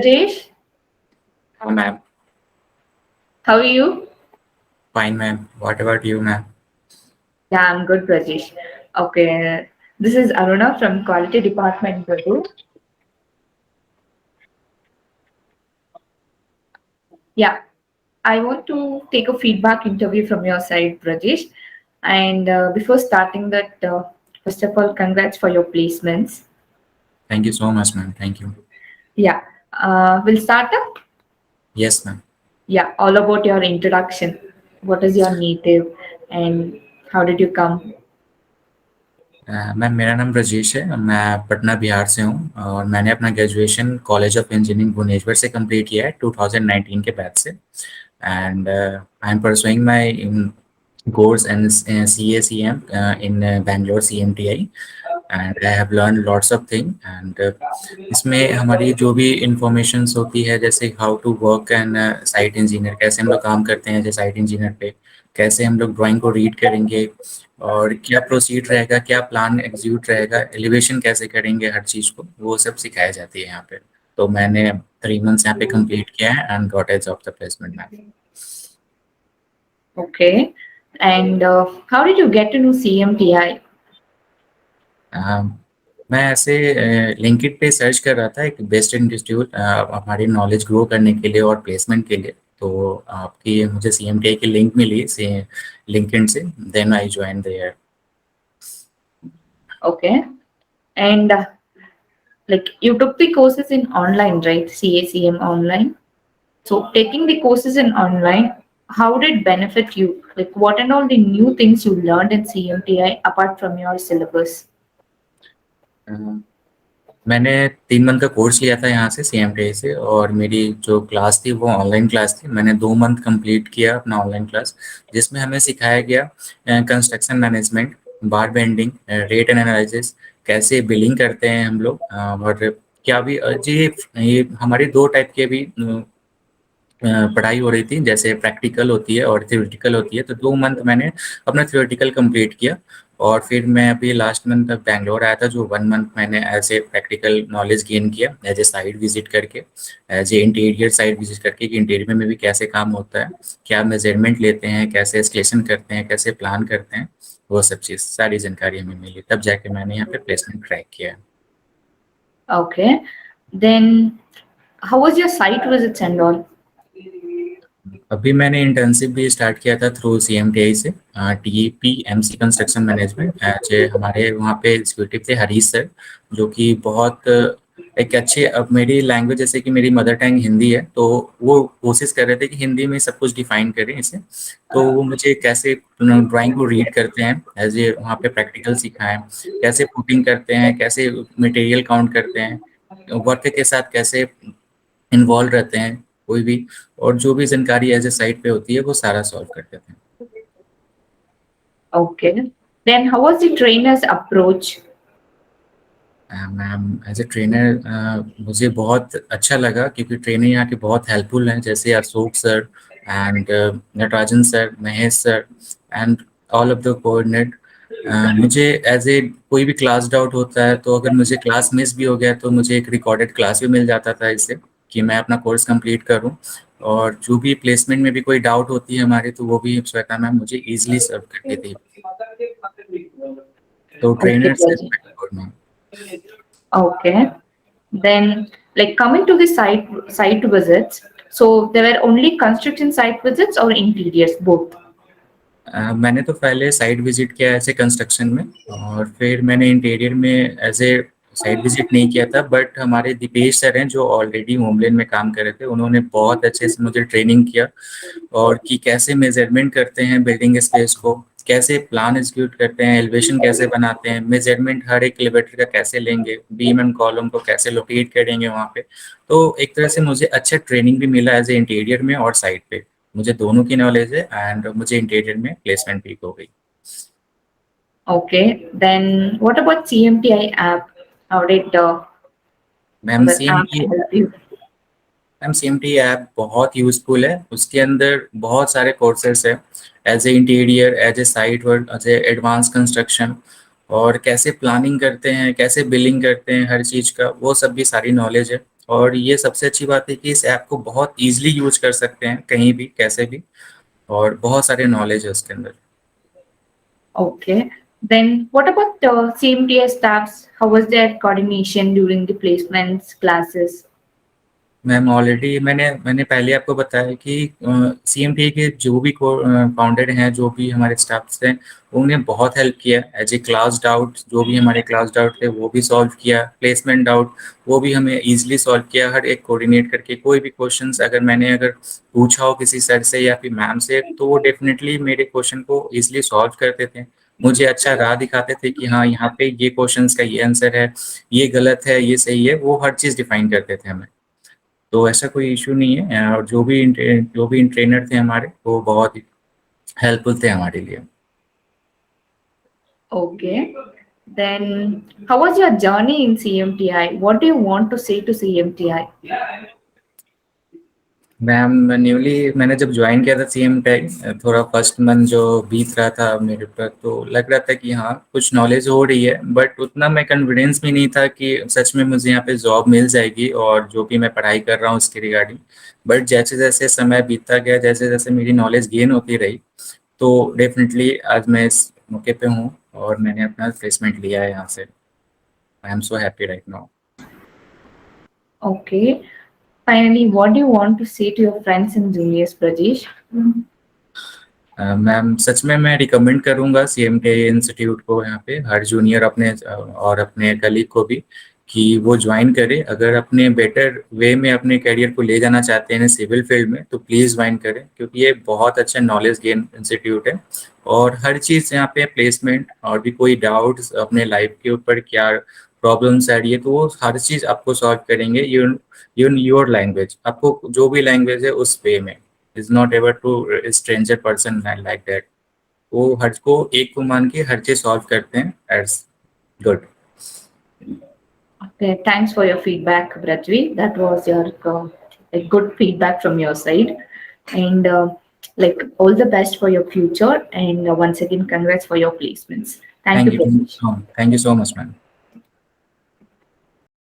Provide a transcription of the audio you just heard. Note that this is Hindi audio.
Brajesh. हाँ ma'am. How are you? Fine ma'am. What about you ma'am? Yeah, I'm good, Brajesh. Okay, this is Aruna from Quality Department, Guru. Yeah, I want to take a feedback interview from your side, Brajesh. And before starting that, first of all, congrats for your placements. Thank you so much ma'am. Thank you. Yeah, we'll start up. Yes ma'am. Yeah, all about your introduction. What is your native and how did you come? Ma'am मेरा नाम ब्रजेश है. मैं पटना बिहार से हूँ और मैंने अपना graduation college of engineering Bhubaneswar से कंप्लीट किया है 2019 के बैच से. And I am pursuing my course and CACM in Bangalore CMTI, and I have learned lots of things. And इसमें हमारी जो भी इंफॉर्मेशंस होती है, जैसे how to work and site engineer, कैसे हम लोग काम करते हैं जैसे साइट इंजीनियर पे, कैसे हम लोग ड्राइंग को रीड करेंगे और क्या प्रोसीड रहेगा, क्या प्लान एग्जीक्यूट रहेगा, एलिवेशन कैसे करेंगे, हर चीज़ को वो सब सिखाया जाती है यहाँ पे. तो मैंने 3 months यहाँ पे कंप्लीट किया है and got a job the placement ma'am. Okay. And how did you get to know CMTI? मैं ऐसे लिंक्डइन पे सर्च कर रहा था एक बेस्ट इंस्टीट्यूट हमारी नॉलेज ग्रो करने के लिए और प्लेसमेंट के लिए. तो आपकी मुझे CMTI की लिंक मिली से लिंक्डइन से. Then I join there. Okay. And like you took the courses in online, right? CACM online. So taking the courses in online, how did it benefit you? Like what and all the new things you learned in CMTI apart from your syllabus? मैंने 3 मंथ का कोर्स लिया था यहाँ से CMTI से, और मेरी जो क्लास थी वो ऑनलाइन क्लास थी. मैंने 2 मंथ कंप्लीट किया अपना ऑनलाइन क्लास, जिसमें हमें सिखाया गया कंस्ट्रक्शन मैनेजमेंट, बार बेंडिंग, रेट एनालिसिस, कैसे बिलिंग करते हैं हम लोग, और क्या भी ये हमारी 2 टाइप के भी पढ़ाई हो रही थी, जैसे प्रैक्टिकल होती है और थ्योरेटिकल होती है. तो 2 मंथ मैंने अपना थ्योरेटिकल कंप्लीट किया, और फिर मैं अभी लास्ट मंथ तक बैंगलोर आया था, जो 1 मंथ मैंने as a practical knowledge gain किया एज ए साइट विजिट करके, as a interior site visit करके कि इंटीरियर में भी कैसे काम होता है, क्या मेजरमेंट लेते हैं, कैसे एस्केलेशन करते हैं, कैसे प्लान करते हैं, वो सब चीज़ सारी जानकारी हमें मिली. तब जाके मैंने यहाँ पे प्लेसमेंट क्रैक किया है. Okay. Then how was your site visits and all? अभी मैंने इंटर्नशिप भी स्टार्ट किया था थ्रू CMTI से, TPMC कंस्ट्रक्शन मैनेजमेंट. एज हमारे वहाँ पे एग्जीक्यूटिव थे हरीश सर, जो कि बहुत एक अच्छे, अब मेरी लैंग्वेज जैसे कि मेरी मदर टंग हिंदी है, तो वो कोशिश कर रहे थे कि हिंदी में सब कुछ डिफाइन करें इसे. तो वो मुझे कैसे ड्राइंग को रीड करते हैं एज ए वहाँ पे प्रैक्टिकल सिखाएं, कैसे पुटिंग करते हैं, कैसे मटेरियल काउंट करते हैं, वर्क के साथ कैसे इन्वॉल्व रहते हैं कोई भी, और जो भी जानकारी एज ए साइट पे होती है वो सारा सॉल्व कर देते हैं. Okay. Then how was the trainer's approach? Ma'am as a trainer मुझे बहुत अच्छा लगा, क्योंकि ट्रेनर यहाँ के बहुत हेल्पफुल हैं, जैसे Ashok sir and Natarajan sir, Mahesh sir and all of the coordinate. मुझे एज ए कोई भी क्लास डाउट होता है, तो अगर मुझे क्लास मिस भी हो गया तो मुझे एक रिकॉर्डेड क्लास भी मिल जाता था इससे, कि मैं अपना कोर्स कंप्लीट करूं. और जो भी प्लेसमेंट में भी कोई डाउट होती है हमारी, तो वो भी श्वेता मैम मुझे ईजिली सर्व करती थी. तो Okay, ट्रेनर से Brajesh. Good ma'am. Okay. Then, like coming to the site visits, so there were only construction site visits or interiors, both. मैंने तो पहले साइट विजिट किया ऐसे कंस्ट्रक्शन में, और फिर मैंने इंटीरियर में एज ए साइट विजिट नहीं किया था. बट हमारे दीपेश सर हैं जो ऑलरेडी होमलैंड में काम कर रहे थे, उन्होंने बहुत अच्छे से मुझे ट्रेनिंग किया, और कि कैसे मेजरमेंट करते हैं बिल्डिंग स्पेस को, कैसे प्लान एग्जीक्यूट करते हैं, एलिवेशन कैसे बनाते हैं, मेजरमेंट हर एक एलिवेटर का कैसे लेंगे, बीम एंड कॉलम को कैसे लोकेट करेंगे वहाँ पे. तो एक तरह से मुझे अच्छा ट्रेनिंग भी मिला एज ए इंटीरियर में और साइट पे. मुझे दोनों की नॉलेज है, एंड मुझे इंटीरियर में प्लेसमेंट भी हो गई. Okay. Then what about CMTI app? How did ma'am that same app help you? CMT app बहुत यूजफुल है. उसके अंदर बहुत सारे कोर्सेस है, as a interior, as a site work, as a advance construction, और कैसे प्लानिंग करते हैं, कैसे बिलिंग करते हैं, हर चीज़ का वो सब भी सारी नॉलेज है. और ये सबसे अच्छी बात है कि इस ऐप को बहुत ईजिली यूज कर सकते हैं कहीं भी कैसे भी, और बहुत सारे नॉलेज है उसके अंदर। Okay. Then what about the CMTI staffs? How was their coordination during the placements, classes? Ma'am already मैंने पहले आपको बताया कि सीएमटी के जो भी फाउंडर हैं, जो भी हमारे स्टाफ्स हैं, उन्होंने बहुत हेल्प किया। एज ए क्लास डाउट, जो भी हमारे क्लास डाउट थे वो भी सॉल्व किया। प्लेसमेंट डाउट वो भी हमें इजीली सॉल्व किया, हर एक कोऑर्डिनेट करके। कोई भी क्वेश्चंस अगर पूछा हो किसी सर से या फिर मैम से, तो वो डेफिनेटली मेरे क्वेश्चन को इजीली सॉल्व करते थे। मुझे अच्छा राह दिखाते थे कि हाँ, यहाँ पे ये क्वेश्चंस का ये आंसर है, ये गलत है, ये सही है। वो हर चीज़ डिफाइन करते थे हमें। तो ऐसा कोई इशू नहीं है। और जो भी ट्रेनर थे हमारे, वो बहुत हेल्पफुल थे हमारे लिए। Okay. Then how was your journey in CMTI? What do you want to say to CMTI? Ma'am मैंने जब ज्वाइन किया था सीएम टेक, थोड़ा फर्स्ट मंथ जो बीत रहा था मेरे पर, तो लग रहा था कि हाँ कुछ नॉलेज हो रही है, बट उतना मैं कॉन्फिडेंस भी नहीं था कि सच में मुझे यहाँ पे जॉब मिल जाएगी और जो भी मैं पढ़ाई कर रहा हूँ उसके रिगार्डिंग। बट जैसे जैसे समय बीतता गया, जैसे जैसे मेरी नॉलेज गेन होती रही, तो डेफिनेटली आज मैं इस मौके पे हूँ और मैंने अपना प्लेसमेंट लिया है यहाँ से। I am so happy right now. Okay. Finally, what do you want to say to your friends and juniors, Brajesh? Ma'am सच में मैं रिकमेंड करूंगा सीएमटी इंस्टीट्यूट को, यहाँ पे हर जूनियर अपने और अपने कलीग को भी, कि वो ज्वाइन करे। अगर अपने बेटर वे में अपने करियर को ले जाना चाहते हैं सिविल फील्ड में, तो प्लीज़ ज्वाइन करें, क्योंकि ये बहुत अच्छा नॉलेज गेन इंस्टीट्यूट है। और हर चीज़ यहाँ पे प्लेसमेंट, और भी कोई डाउट्स अपने लाइफ के ऊपर क्या प्रॉब्लम्स आ रही है, तो वो हर चीज़ आपको सॉल्व करेंगे। इन योर लैंग्वेज, आपको जो भी लैंग्वेज है उस वे में। Is not ever to stranger person like that. वो हर को एक को मान के हर चीज सॉल्व करते हैं। एट्स good. Okay, thanks for your feedback, Brajvi. That was your like good feedback from your side, and like all the best for your future. And once again, congrats for your placements. Thank you, thank you Brajvi. Thank you so much ma'am.